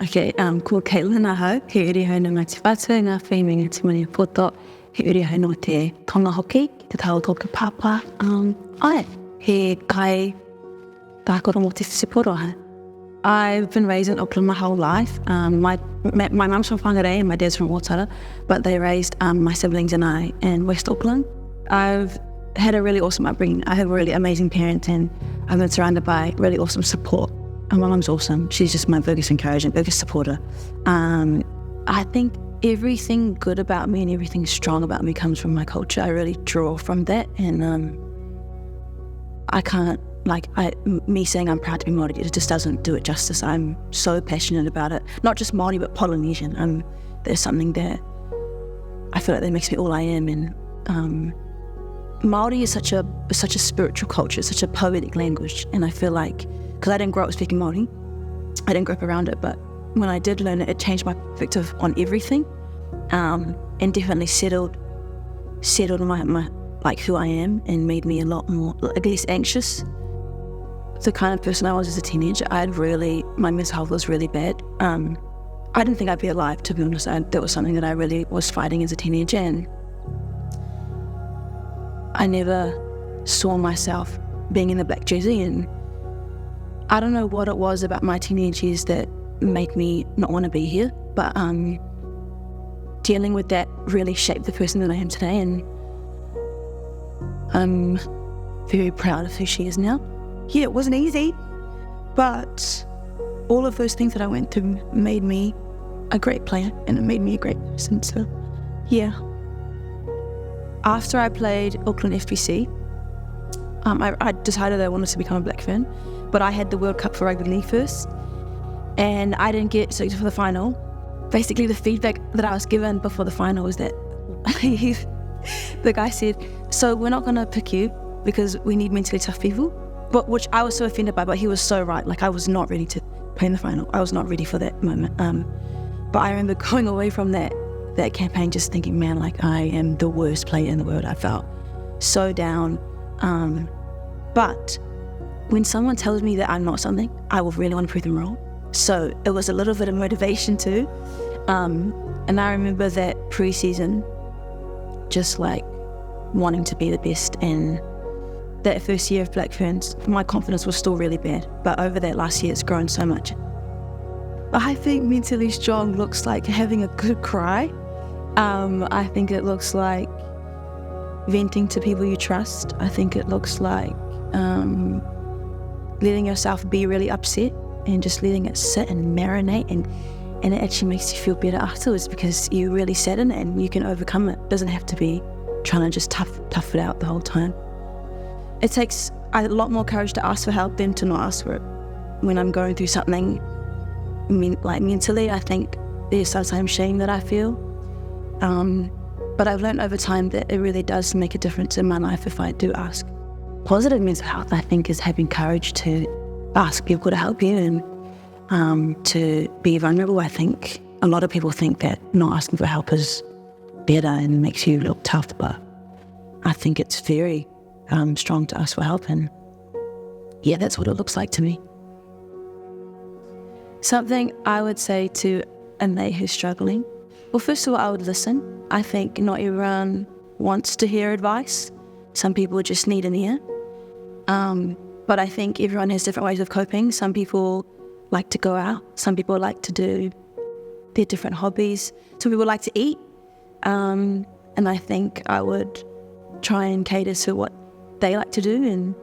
Okay, ko Katelyn ahau, he uri hau no ngā te whātua, ngā whi me ngā te mani poto, he uri hau no te tonga hoki, te tau tōku pāpā. He kai tākoro mo te whisiporoha. I've been raised in Auckland my whole life. My mum's from Whangarei and my dad's from Otara, but they raised my siblings and I in West Auckland. I've had a really awesome upbringing. I have really amazing parents and I've been surrounded by really awesome support. And my mum's awesome. She's just my biggest encouragement, biggest supporter. I think everything good about me and everything strong about me comes from my culture. I really draw from that, and I can't, me saying I'm proud to be Māori, it just doesn't do it justice. I'm so passionate about it. Not just Māori, but Polynesian. There's something that I feel like that makes me all I am, and Māori is such a spiritual culture, such a poetic language, and I feel like, because I didn't grow up speaking Māori, I didn't grow up around it, but when I did learn it, it changed my perspective on everything, and definitely settled my like who I am, and made me a lot more, I guess, anxious. The kind of person I was as a teenager, my mental health was really bad. I didn't think I'd be alive, to be honest. That was something that I really was fighting as a teenager, and I never saw myself being in the black jersey, and I don't know what it was about my teenage years that made me not want to be here, but dealing with that really shaped the person that I am today, and I'm very proud of who she is now. Yeah, it wasn't easy, but all of those things that I went through made me a great player, and it made me a great person, so yeah. After I played Auckland FBC, I decided I wanted to become a black Fern, but I had the World Cup for Rugby League first, and I didn't get selected for the final. Basically, the feedback that I was given before the final was that the guy said, so we're not going to pick you because we need mentally tough people, but which I was so offended by, but he was so right. Like, I was not ready to play in the final. I was not ready for that moment. But I remember going away from that campaign just thinking, man, like, I am the worst player in the world. I felt so down. But when someone tells me that I'm not something, I will really want to prove them wrong. So it was a little bit of motivation too. And I remember that pre-season, just like wanting to be the best. And that first year of Black Ferns, my confidence was still really bad. But over that last year, it's grown so much. I think mentally strong looks like having a good cry. I think it looks like venting to people you trust. I think it looks like letting yourself be really upset and just letting it sit and marinate, and it actually makes you feel better afterwards because you really sat in it and you can overcome it. It doesn't have to be trying to just tough it out the whole time. It takes a lot more courage to ask for help than to not ask for it. When I'm going through something, like mentally, I think there's sometimes shame that I feel. But I've learned over time that it really does make a difference in my life if I do ask. Positive mental health, I think, is having courage to ask people to help you and to be vulnerable. I think a lot of people think that not asking for help is better and makes you look tough, but I think it's very strong to ask for help, and yeah, that's what it looks like to me. Something I would say to a mate who's struggling, well, first of all, I would listen. I think not everyone wants to hear advice. Some people just need an ear. But I think everyone has different ways of coping. Some people like to go out. Some people like to do their different hobbies. Some people like to eat. And I think I would try and cater to what they like to do. And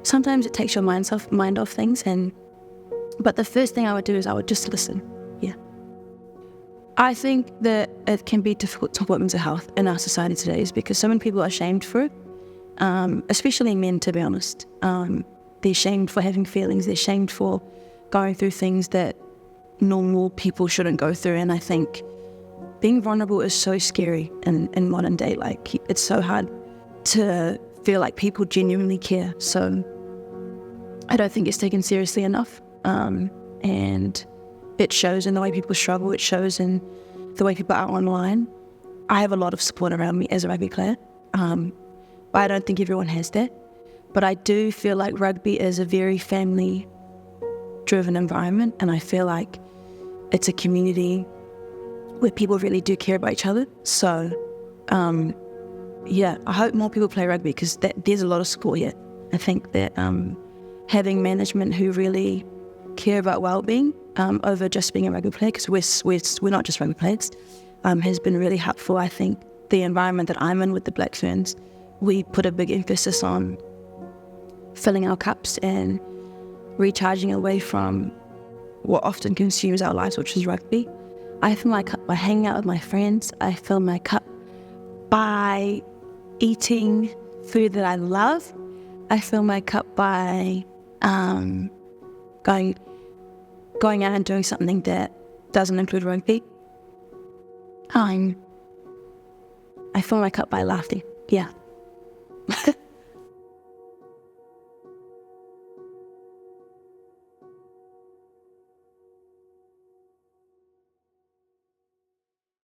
sometimes it takes your mind off things. But the first thing I would do is I would just listen. Yeah. I think that it can be difficult to talk about mental health in our society today is because so many people are shamed for it, especially men, to be honest. They're shamed for having feelings. They're shamed for going through things that normal people shouldn't go through. And I think being vulnerable is so scary in modern day. Like, it's so hard to feel like people genuinely care. So I don't think it's taken seriously enough. And it shows in the way people struggle. It shows in the way people are online. I have a lot of support around me as a rugby player, but I don't think everyone has that. But I do feel like rugby is a very family-driven environment, and I feel like it's a community where people really do care about each other. So, I hope more people play rugby because there's a lot of sport here. I think that having management who really care about well-being over just being a rugby player, because we're not just rugby players, has been really helpful. I think the environment that I'm in with the Black Ferns, we put a big emphasis on filling our cups and recharging away from what often consumes our lives, which is rugby. I fill my cup by hanging out with my friends. I fill my cup by eating food that I love. I fill my cup by going out and doing something that doesn't include rugby. I fill my cup by laughing. Yeah.